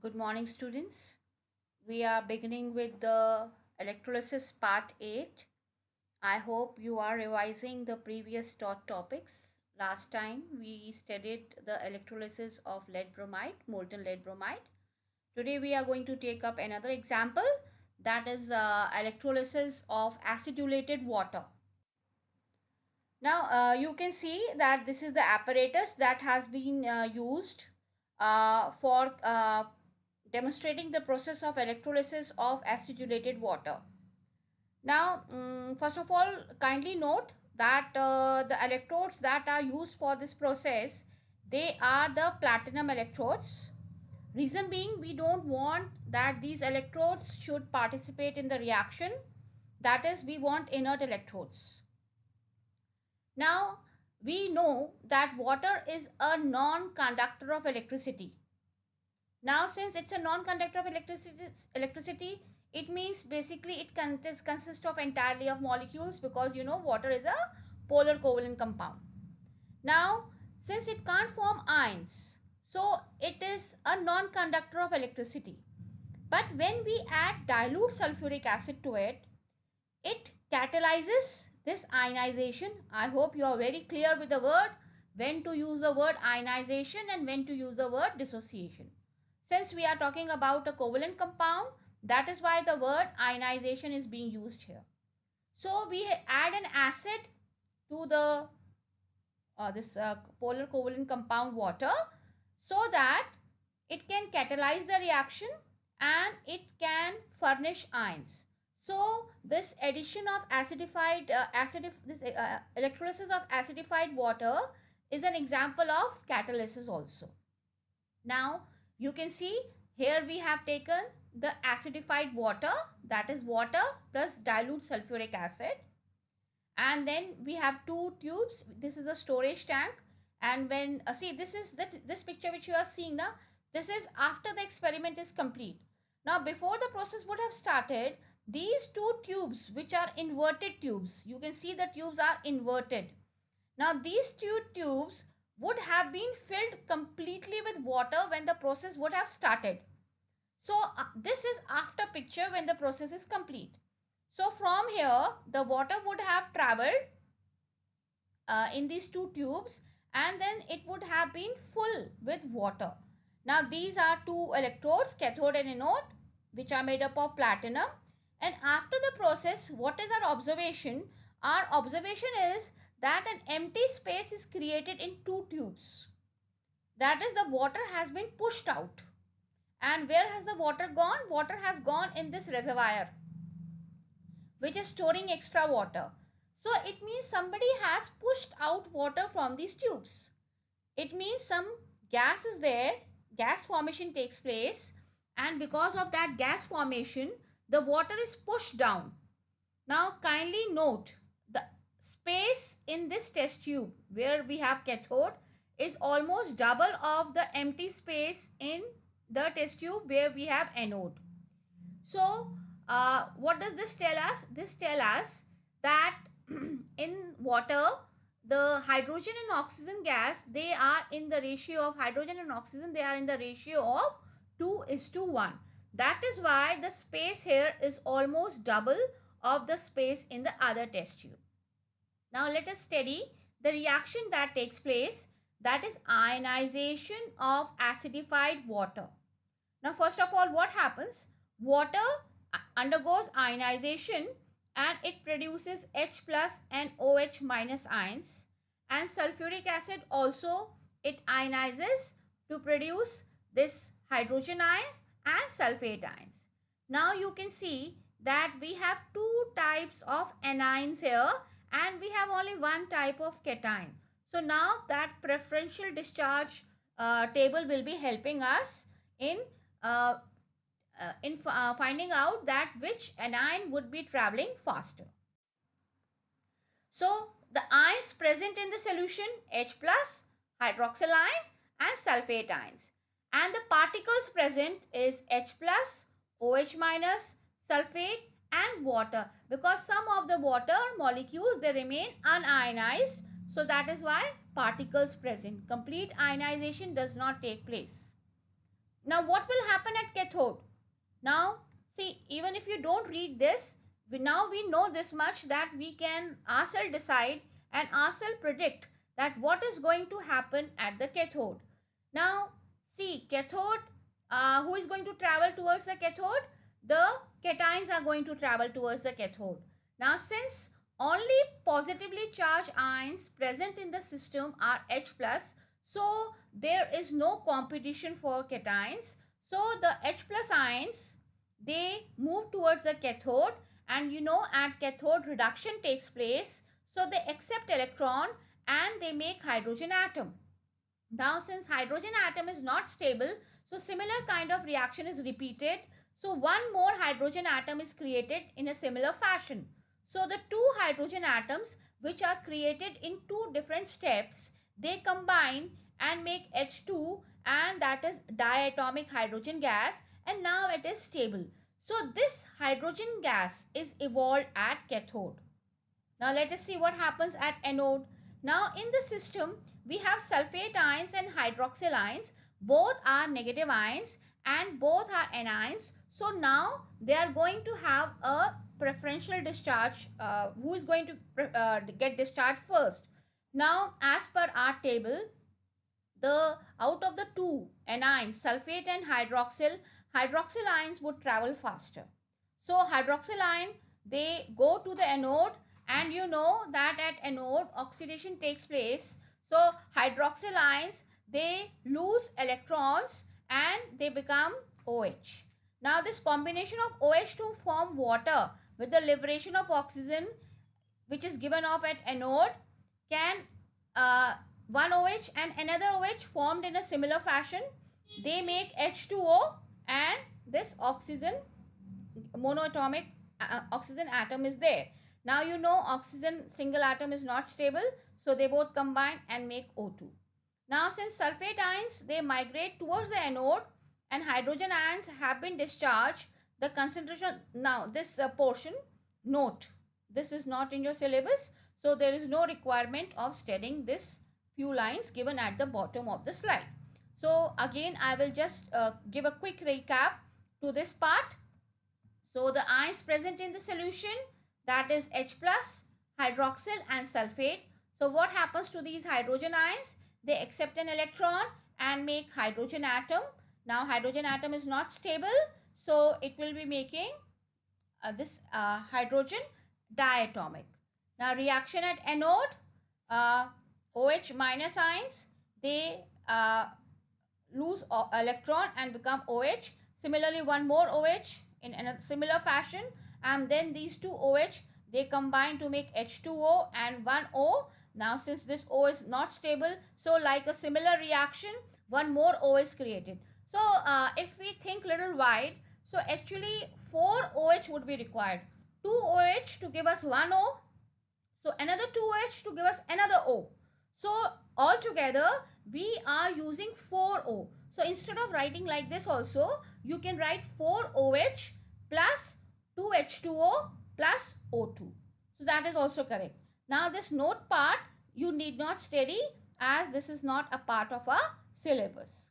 Good morning, students. We are beginning with the electrolysis part 8. I hope you are revising the previous taught topics. Last time we studied the electrolysis of lead bromide, molten lead bromide. Today we are going to take up another example, that is electrolysis of acidulated water. Now you can see that this is the apparatus that has been used for demonstrating the process of electrolysis of acidulated water. Now first of all, kindly note that the electrodes that are used for this process, they are the platinum electrodes. Reason being, we don't want that these electrodes should participate in the reaction, that is, we want inert electrodes. Now, we know that water is a non-conductor of electricity. Now, since it's a non-conductor of electricity, it means basically it consists of entirely of molecules, because you know water is a polar covalent compound. Now, since it can't form ions, so it is a non-conductor of electricity. But when we add dilute sulfuric acid to it, it catalyzes this ionization. I hope you are very clear with the word, when to use the word ionization and when to use the word dissociation. Since we are talking about a covalent compound, that is why the word ionization is being used here. So we add an acid to the this polar covalent compound water, so that it can catalyze the reaction and it can furnish ions. So this addition of electrolysis of acidified water is an example of catalysis also. Now you can see here we have taken the acidified water, that is water plus dilute sulfuric acid, and then we have two tubes. This is a storage tank, and when see, this picture which you are seeing now, this is after the experiment is complete. Now before the process would have started, these two tubes, which are inverted tubes, you can see the tubes are inverted. Now these two tubes would have been filled completely with water when the process would have started. So this is after picture when the process is complete. So from here the water would have traveled in these two tubes, and then it would have been full with water. Now these are two electrodes, cathode and anode, which are made up of platinum. And after the process, what is our observation? Our observation is that an empty space is created in two tubes. That is, the water has been pushed out. And where has the water gone? Water has gone in this reservoir, which is storing extra water. So it means somebody has pushed out water from these tubes. It means some gas is there, gas formation takes place, and because of that gas formation, the water is pushed down. Now kindly note, the space in this test tube where we have cathode is almost double of the empty space in the test tube where we have anode. So what does this tell us? This tells us that in water, the hydrogen and oxygen gas, they are in the ratio of hydrogen and oxygen, they are in the ratio of 2:1. That is why the space here is almost double of the space in the other test tube. Now let us study the reaction that takes place, that is ionization of acidified water. Now first of all, what happens? Water undergoes ionization and it produces H plus and OH minus ions, and sulfuric acid also, it ionizes to produce this hydrogen ions and sulfate ions. Now you can see that we have two types of anions here and we have only one type of cation. So now that preferential discharge table will be helping us in finding out that which anion would be traveling faster. So the ions present in the solution, H plus, hydroxyl ions and sulfate ions, and the particles present is H plus, OH minus, sulfate and water, because some of the water molecules, they remain unionized, so that is why particles present. Complete ionization does not take place. Now what will happen at cathode? Now see, even if you don't read this, now we know this much, that we can ourselves decide and ourselves predict that what is going to happen at the cathode. Now see, cathode, who is going to travel towards the cathode? The cations are going to travel towards the cathode. Now since only positively charged ions present in the system are H plus, so there is no competition for cations. So the H plus ions, they move towards the cathode, and you know, at cathode reduction takes place, so they accept electron and they make hydrogen atom. Now since hydrogen atom is not stable, so similar kind of reaction is repeated, so one more hydrogen atom is created in a similar fashion. So the two hydrogen atoms which are created in two different steps, they combine and make H2, and that is diatomic hydrogen gas, and now it is stable. So this hydrogen gas is evolved at cathode. Now let us see what happens at anode. Now in the system, we have sulfate ions and hydroxyl ions. Both are negative ions and both are anions. So now they are going to have a preferential discharge. Who is going to get discharged first? Now as per our table, the out of the two anions, sulfate and hydroxyl ions would travel faster. So hydroxyl ion, they go to the anode, and you know that at anode oxidation takes place. So hydroxyl ions, they lose electrons and they become OH. Now this combination of OH to form water with the liberation of oxygen, which is given off at anode, can one OH and another OH formed in a similar fashion, they make H2O, and this oxygen, monoatomic oxygen atom is there. Now you know oxygen single atom is not stable, so they both combine and make O2. Now since sulfate ions, they migrate towards the anode and hydrogen ions have been discharged, the concentration, now this portion, note, this is not in your syllabus, so there is no requirement of studying this few lines given at the bottom of the slide. So again, I will just give a quick recap to this part. So the ions present in the solution, that is H plus, hydroxyl and sulfate. So what happens to these hydrogen ions? They accept an electron and make hydrogen atom. Now hydrogen atom is not stable, so it will be making this hydrogen diatomic. Now reaction at anode, OH minus ions, they lose electron and become OH. Similarly, one more OH in a similar fashion, and then these two OH, they combine to make H2O and one O. Now since this O is not stable, so like a similar reaction, one more O is created. So if we think little wide, so actually 4 OH would be required. 2 OH to give us 1 O, so another 2 OH to give us another O. So altogether we are using 4 O. So instead of writing like this also, you can write 4 OH plus 2 H2O plus O2. So that is also correct. Now this note part you need not study, as this is not a part of our syllabus.